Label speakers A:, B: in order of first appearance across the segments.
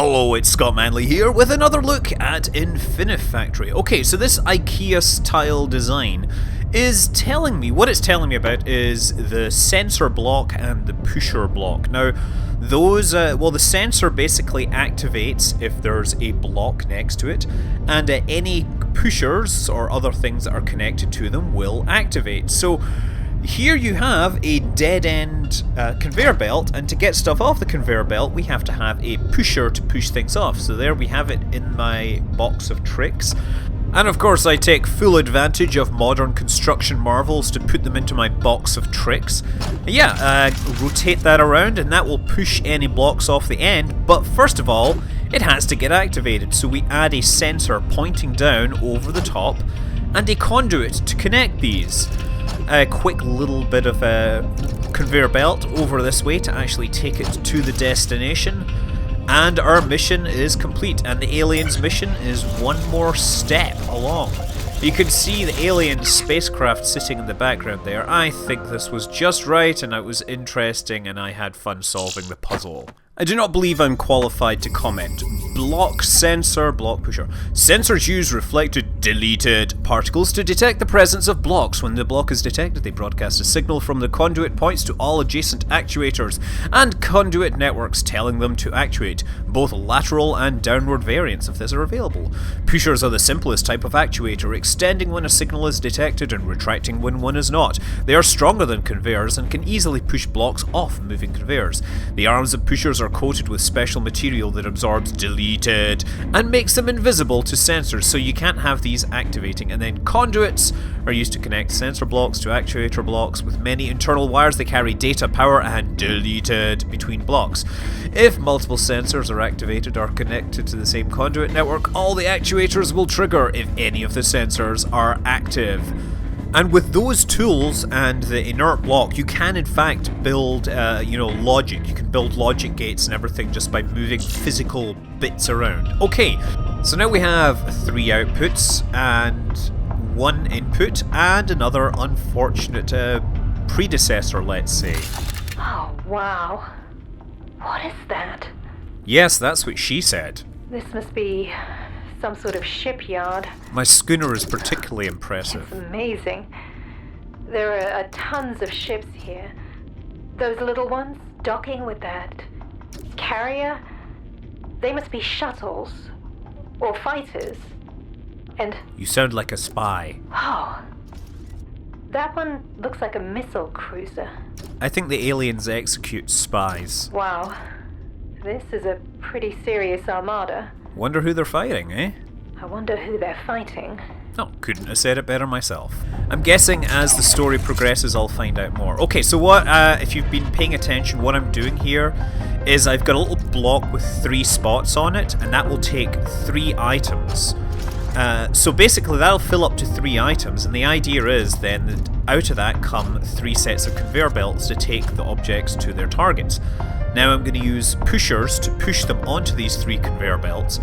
A: Hello, it's Scott Manley here with another look at Infinifactory. Okay, so this IKEA-style design is telling me, what it's telling me about is the sensor block and the pusher block. Now, those, the sensor basically activates if there's a block next to it, and any pushers or other things that are connected to them will activate. So, here you have a dead-end conveyor belt, and to get stuff off the conveyor belt we have to have a pusher to push things off. So there we have it in my box of tricks. And of course I take full advantage of modern construction marvels to put them into my box of tricks. Rotate that around and that will push any blocks off the end, but first of all it has to get activated. So we add a sensor pointing down over the top and a conduit to connect these. A quick little bit of a conveyor belt over this way to actually take it to the destination, and our mission is complete, and the aliens' mission is one more step along. You can see the alien spacecraft sitting in the background there. I think this was just right, and it was interesting, and I had fun solving the puzzle. I do not believe I'm qualified to comment. Block sensor, block pusher. Sensors use reflected, deleted particles to detect the presence of blocks. When the block is detected, they broadcast a signal from the conduit points to all adjacent actuators and conduit networks telling them to actuate. Both lateral and downward variants of this are available. Pushers are the simplest type of actuator, extending when a signal is detected and retracting when one is not. They are stronger than conveyors and can easily push blocks off moving conveyors. The arms of pushers are coated with special material that absorbs deleted and makes them invisible to sensors, so you can't have these activating. And then conduits are used to connect sensor blocks to actuator blocks. With many internal wires, they carry data, power and deleted between blocks. If multiple sensors are activated or connected to the same conduit network, all the actuators will trigger if any of the sensors are active. And with those tools and the inert block, you can in fact build, logic. You can build logic gates and everything just by moving physical bits around. Okay, so now we have 3 outputs and 1 input and another unfortunate predecessor, let's say.
B: Oh, wow. What is that?
A: Yes, that's what she said.
B: This must be some sort of shipyard.
A: My schooner is particularly impressive.
B: It's amazing. There are tons of ships here. Those little ones docking with that carrier, they must be shuttles or fighters. And
A: you sound like a spy.
B: oh, that one looks like a missile cruiser.
A: I think the aliens execute spies.
B: Wow, this is a pretty serious armada.
A: Wonder who they're fighting, eh?
B: I wonder who they're fighting.
A: Oh, couldn't have said it better myself. I'm guessing as the story progresses I'll find out more. Okay, so what, if you've been paying attention, what I'm doing here is I've got a little block with 3 spots on it, and that will take 3 items. So basically that'll fill up to 3 items, and the idea is then that out of that come 3 sets of conveyor belts to take the objects to their targets. Now I'm going to use pushers to push them onto these 3 conveyor belts,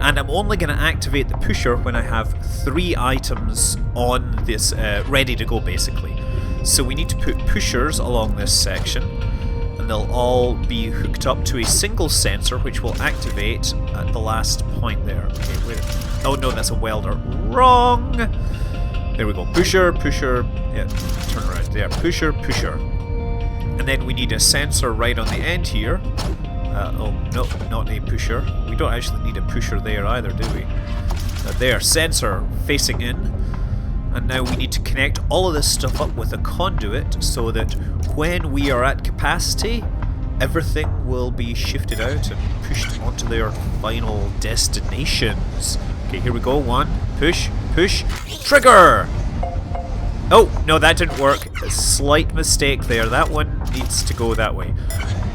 A: and I'm only going to activate the pusher when I have 3 items on this ready to go basically. So we need to put pushers along this section, and they'll all be hooked up to a single sensor which will activate at the last point there. Okay, wait. Oh no, that's a welder. Wrong! There we go. Pusher, pusher. Yeah, turn around. There. Pusher, pusher. And then we need a sensor right on the end here. Oh, no, not a pusher. We don't actually need a pusher there either, do we? There, sensor facing in. And now we need to connect all of this stuff up with a conduit so that when we are at capacity, everything will be shifted out and pushed onto their final destinations. Okay, here we go. 1, push, push, trigger! Oh, no, that didn't work. A slight mistake there. That one needs to go that way.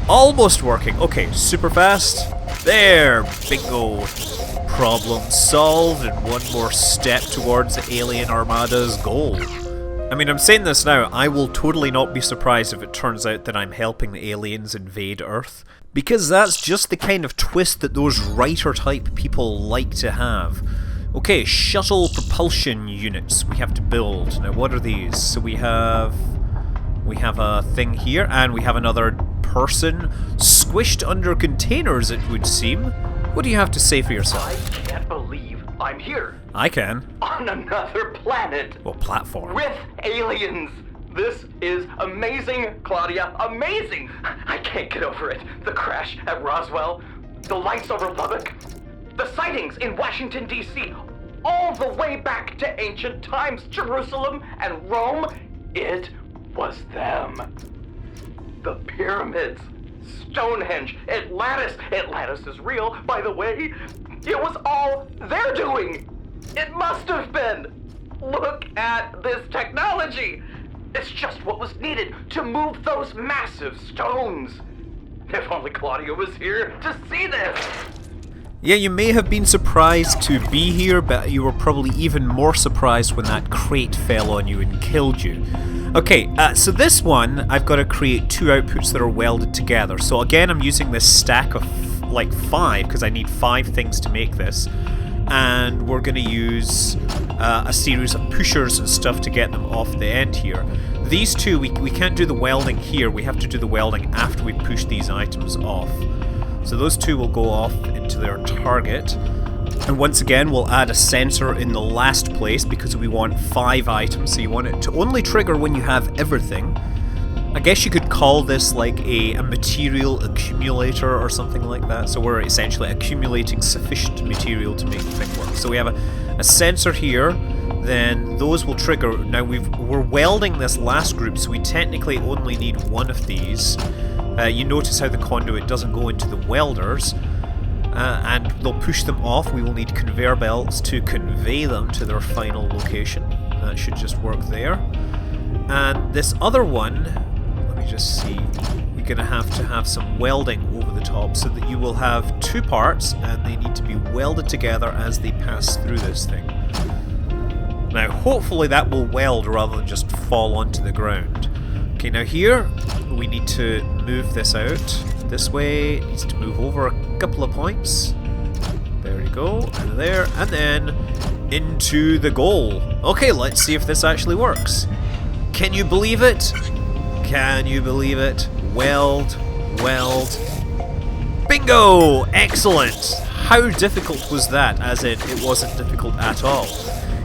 A: Almost working. Okay, super fast. There, bingo. Problem solved, and one more step towards the alien armada's goal. I mean, I'm saying this now, I will totally not be surprised if it turns out that I'm helping the aliens invade Earth, because that's just the kind of twist that those writer-type people like to have. Okay, shuttle propulsion units we have to build. Now what are these? So we have a thing here, and we have another person squished under containers, it would seem. What do you have to say for yourself?
C: I can't believe I'm here.
A: I can.
C: On another planet.
A: Well, platform.
C: With aliens. This is amazing, Claudia. Amazing. I can't get over it. The crash at Roswell. The lights over Lubbock. The sightings in Washington, D.C. All the way back to ancient times. Jerusalem and Rome. It was them. The pyramids. Stonehenge, Atlantis. Atlantis is real, by the way. It was all their doing. It must have been. Look at this technology. It's just what was needed to move those massive stones. If only Claudia was here to see this.
A: Yeah, you may have been surprised to be here, but you were probably even more surprised when that crate fell on you and killed you. Okay, so this one, I've got to create two outputs that are welded together. So again, I'm using this stack of like 5, because I need 5 things to make this. And we're going to use a series of pushers and stuff to get them off the end here. These two, we can't do the welding here, we have to do the welding after we push these items off. So those two will go off into their target. And once again, we'll add a sensor in the last place because we want 5 items, so you want it to only trigger when you have everything. I guess you could call this like a material accumulator or something like that. So we're essentially accumulating sufficient material to make the thing work. So we have a sensor here, then those will trigger. Now we're welding this last group, so we technically only need 1 of these. You notice how the conduit doesn't go into the welders. And they'll push them off. We will need conveyor belts to convey them to their final location. That should just work there. And this other one, let me just see, you're going to have some welding over the top so that you will have 2 parts and they need to be welded together as they pass through this thing. Now hopefully that will weld rather than just fall onto the ground. Okay, now here we need to move this out. This way, it needs to move over a couple of points. There you go, and there, and then into the goal. Okay, let's see if this actually works. Can you believe it? Can you believe it? Weld, weld. Bingo! Excellent! How difficult was that? As in, it wasn't difficult at all.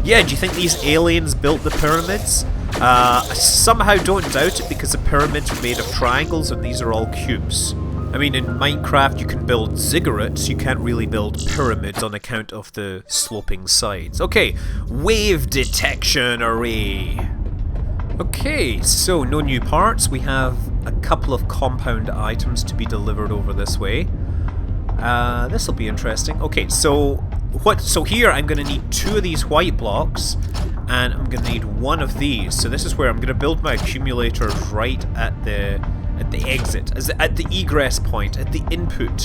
A: Yeah, do you think these aliens built the pyramids? I somehow don't doubt it because the pyramids are made of triangles and these are all cubes. I mean, in Minecraft you can build ziggurats, you can't really build pyramids on account of the sloping sides. Okay, wave detection array. Okay, so no new parts. We have a couple of compound items to be delivered over this way. This will be interesting. Okay, so here I'm going to need 2 of these white blocks, and I'm going to need 1 of these. So this is where I'm going to build my accumulators right at the exit, at the egress point, at the input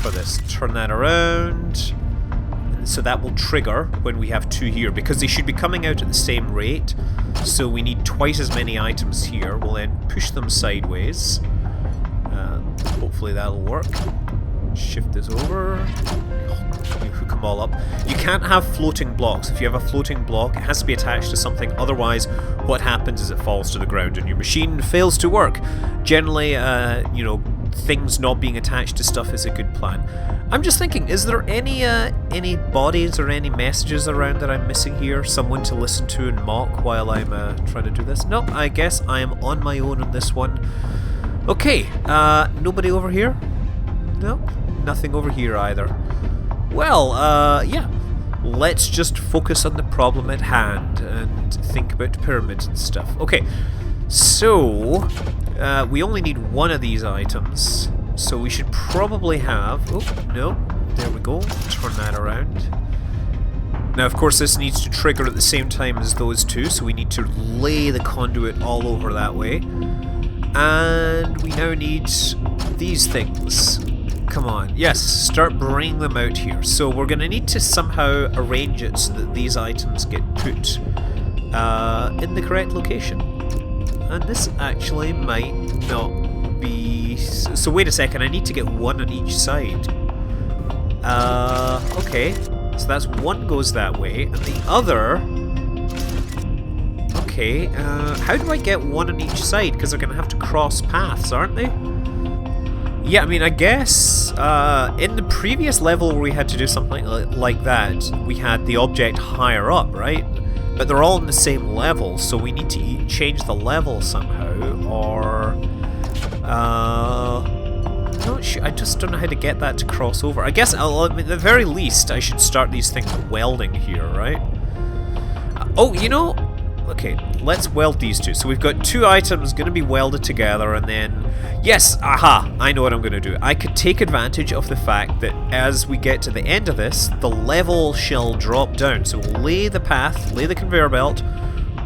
A: for this. Turn that around. And so that will trigger when we have 2 here, because they should be coming out at the same rate. So we need twice as many items here. We'll then push them sideways. Hopefully that'll work. Shift this over. You hook them all up. You can't have floating blocks. If you have a floating block, it has to be attached to something. Otherwise, what happens is it falls to the ground and your machine fails to work. Generally, you know, things not being attached to stuff is a good plan. I'm just thinking, is there any bodies or any messages around that I'm missing here? Someone to listen to and mock while I'm trying to do this? Nope, I guess I am on my own on this one. Okay, nobody over here? Nope, nothing over here either. Well, yeah, let's just focus on the problem at hand and think about pyramids and stuff. Okay, so we only need 1 of these items, so we should probably have... Oh, no, there we go, turn that around. Now, of course, this needs to trigger at the same time as those 2, so we need to lay the conduit all over that way. And we now need these things. Come on, yes, start bringing them out here. So we're going to need to somehow arrange it so that these items get put in the correct location. And this actually might not be... So wait a second, I need to get 1 on each side. Okay, so that's 1 goes that way, and the other... Okay, how do I get 1 on each side? Because they're going to have to cross paths, aren't they? Yeah, I mean, I guess in the previous level where we had to do something like that, we had the object higher up, right? But they're all in the same level, so we need to change the level somehow, or... not sure. I just don't know how to get that to cross over. I guess, at the very least, I should start these things welding here, right? Oh, you know... Okay, let's weld these two. So we've got two items going to be welded together, and then... Yes! Aha! I know what I'm going to do. I could take advantage of the fact that as we get to the end of this, the level shall drop down. So we'll lay the path, lay the conveyor belt,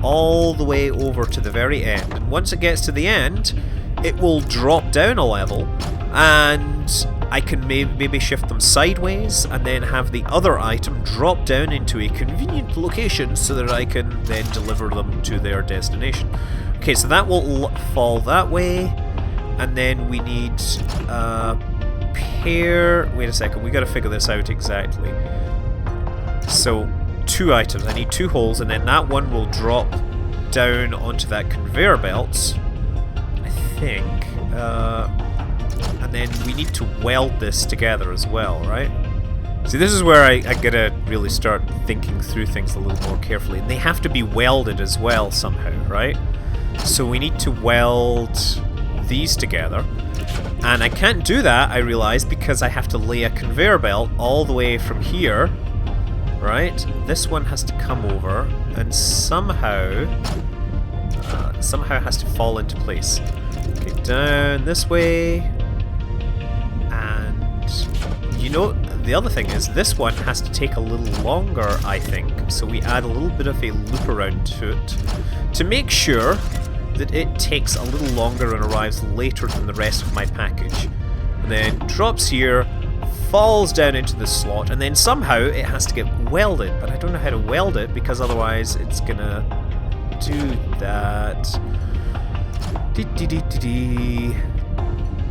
A: all the way over to the very end. And once it gets to the end, it will drop down a level, and I can maybe shift them sideways and then have the other item drop down into a convenient location so that I can then deliver them to their destination. Okay, so that will fall that way, and then we need pair... Wait a second, we gotta figure this out exactly. So, two items. I need two holes, and then that one will drop down onto that conveyor belt, I think. And then we need to weld this together as well, right? See, this is where I gotta really start thinking through things a little more carefully. And they have to be welded as well somehow, right? So we need to weld these together. And I can't do that, I realize, because I have to lay a conveyor belt all the way from here, right? This one has to come over and somehow has to fall into place. Okay, down this way. And you know, the other thing is this one has to take a little longer, I think. So we add a little bit of a loop around to it to make sure that it takes a little longer and arrives later than the rest of my package. And then drops here, falls down into the slot, and then somehow it has to get welded. But I don't know how to weld it because otherwise it's gonna do that.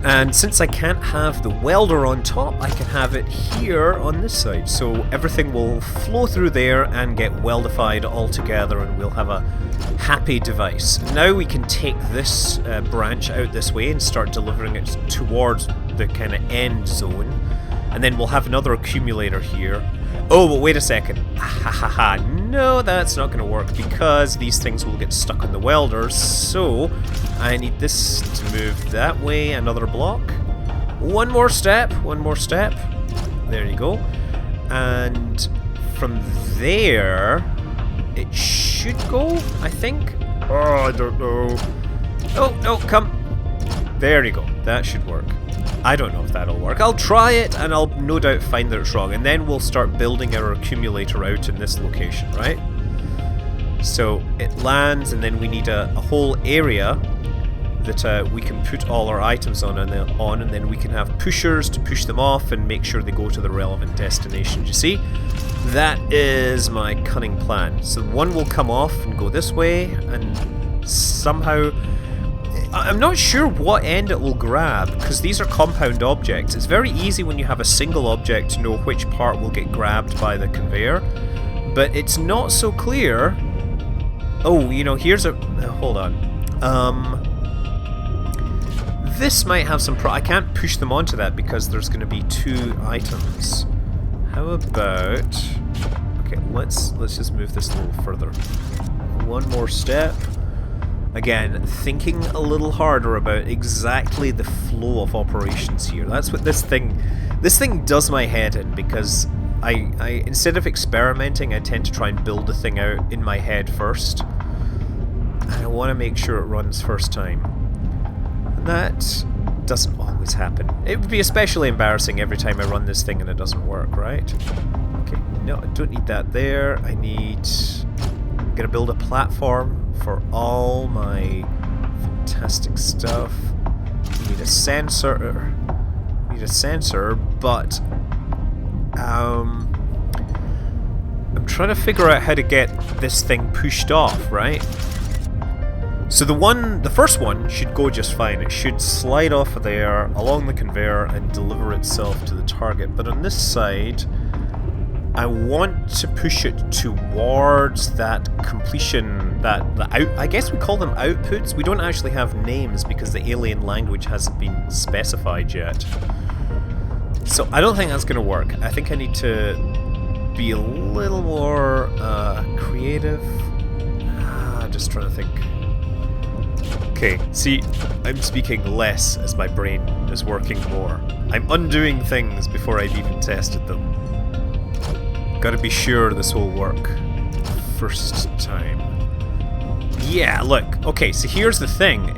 A: And since I can't have the welder on top, I can have it here on this side. So everything will flow through there and get weldified all together, and we'll have a happy device. Now we can take this branch out this way and start delivering it towards the kind of end zone. And then we'll have another accumulator here. Oh, but wait a second. No, that's not going to work because these things will get stuck on the welders. So I need this to move that way, another block. One more step. There you go. And from there, it should go, I think. Oh, I don't know. Oh, no, come. There you go. That should work. I don't know if that'll work. I'll try it, and I'll no doubt find that it's wrong. And then we'll start building our accumulator out in this location, right? So it lands, and then we need a whole area that we can put all our items on, and then we can have pushers to push them off and make sure they go to the relevant destination. You see? That is my cunning plan. So one will come off and go this way, and somehow... I'm not sure what end it will grab, because these are compound objects. It's very easy when you have a single object to know which part will get grabbed by the conveyor, but it's not so clear. Oh, you know, here's a... hold on. This might have some I can't push them onto that because there's going to be two items. How about... Okay, let's just move this a little further. One more step. Again, thinking a little harder about exactly the flow of operations here. That's what this thing does my head in, because I instead of experimenting, I tend to try and build the thing out in my head first. And I want to make sure it runs first time. And that doesn't always happen. It would be especially embarrassing every time I run this thing and it doesn't work, right? Okay, no, I don't need that there. I'm gonna build a platform for all my fantastic stuff. We need a sensor. But I'm trying to figure out how to get this thing pushed off, right? So the first one should go just fine. It should slide off of there along the conveyor and deliver itself to the target. But on this side, I want to push it towards that completion, I guess we call them outputs. We don't actually have names because the alien language hasn't been specified yet. So I don't think that's going to work. I think I need to be a little more creative. Just trying to think. Okay, see, I'm speaking less as my brain is working more. I'm undoing things before I've even tested them. Gotta be sure this will work first time. Yeah, look. Okay, so here's the thing.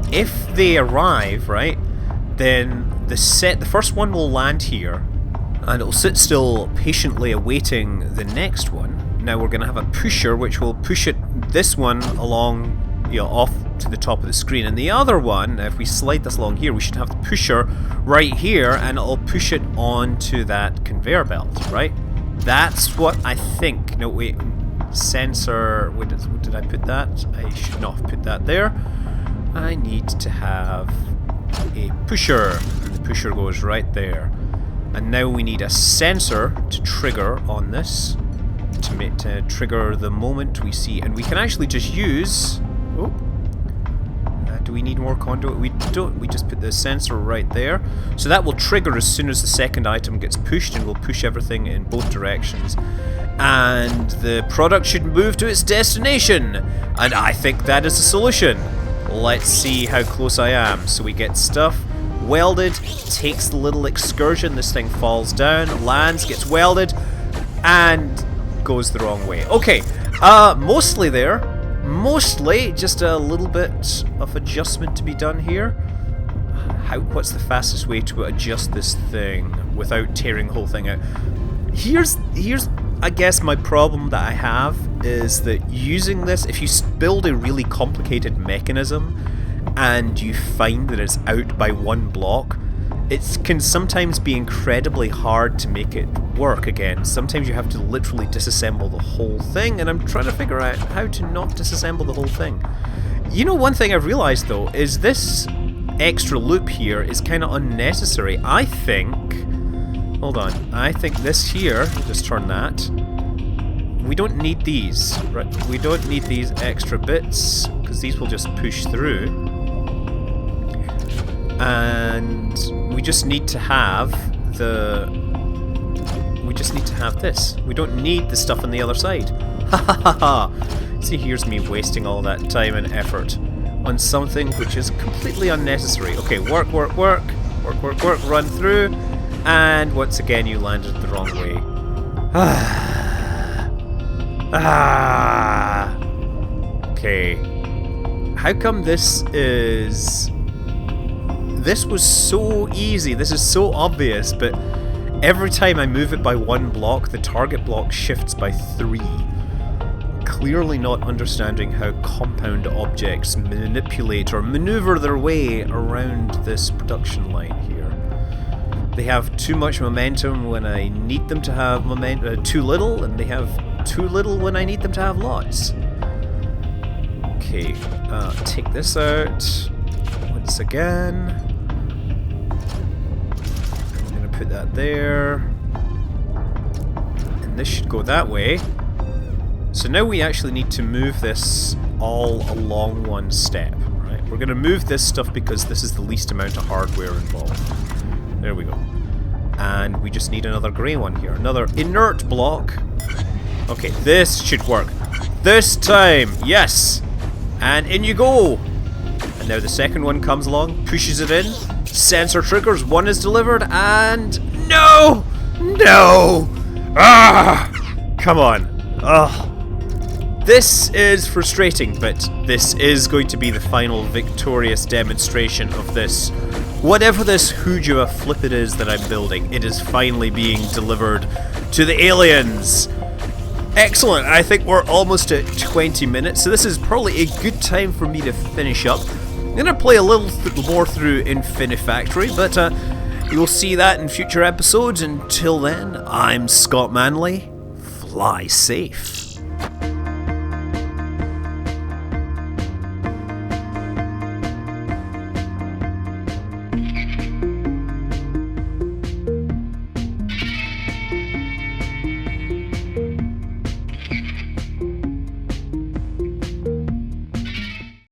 A: If they arrive, right, then the first one will land here, and it'll sit still patiently awaiting the next one. Now we're going to have a pusher which will push this one along, off to the top of the screen, and the other one, if we slide this along here, we should have the pusher right here, and it'll push it onto that conveyor belt, right? That's what I think. No, wait, sensor, where did I put that? I should not have put that there. I need to have a pusher, and the pusher goes right there. And now we need a sensor to trigger on this, to trigger the moment we see, and we can actually just use... Oh, do we need more conduit? We don't. We just put the sensor right there. So that will trigger as soon as the second item gets pushed, and will push everything in both directions. And the product should move to its destination. And I think that is the solution. Let's see how close I am. So we get stuff welded, takes the little excursion, this thing falls down, lands, gets welded, and goes the wrong way. Okay, mostly there. Mostly just a little bit of adjustment to be done here. What's the fastest way to adjust this thing without tearing the whole thing out? Here's I guess my problem that I have is that using this, if you build a really complicated mechanism and you find that it's out by one block, it can sometimes be incredibly hard to make it work again. Sometimes you have to literally disassemble the whole thing, and I'm trying to figure out how to not disassemble the whole thing. You know, one thing I've realized though is this extra loop here is kind of unnecessary. I think... Hold on. I think this here, just turn that. We don't need these, right? We don't need these extra bits, because these will just push through. And we just need to have this. We don't need the stuff on the other side. Ha ha ha ha! See, here's me wasting all that time and effort on something which is completely unnecessary. Okay, work, run through, and once again you landed the wrong way. Okay. How come this was so easy, this is so obvious, but every time I move it by one block, the target block shifts by 3. Clearly not understanding how compound objects manipulate or maneuver their way around this production line here. They have too much momentum when I need them to have too little, and they have too little when I need them to have lots. Okay, take this out once again. Put that there, and this should go that way. So now we actually need to move this all along one step, right? We're going to move this stuff because this is the least amount of hardware involved. There we go. And we just need another grey one here, another inert block. Okay, this should work. This time, yes! And in you go! And now the second one comes along, pushes it in. Sensor triggers, one is delivered, and no! No! Ah! Come on. Ugh. This is frustrating, but this is going to be the final victorious demonstration of this. Whatever this Hujua flip it is that I'm building, it is finally being delivered to the aliens. Excellent, I think we're almost at 20 minutes, so this is probably a good time for me to finish up. I'm going to play a little more through Infinifactory, but you'll see that in future episodes. Until then, I'm Scott Manley. Fly safe.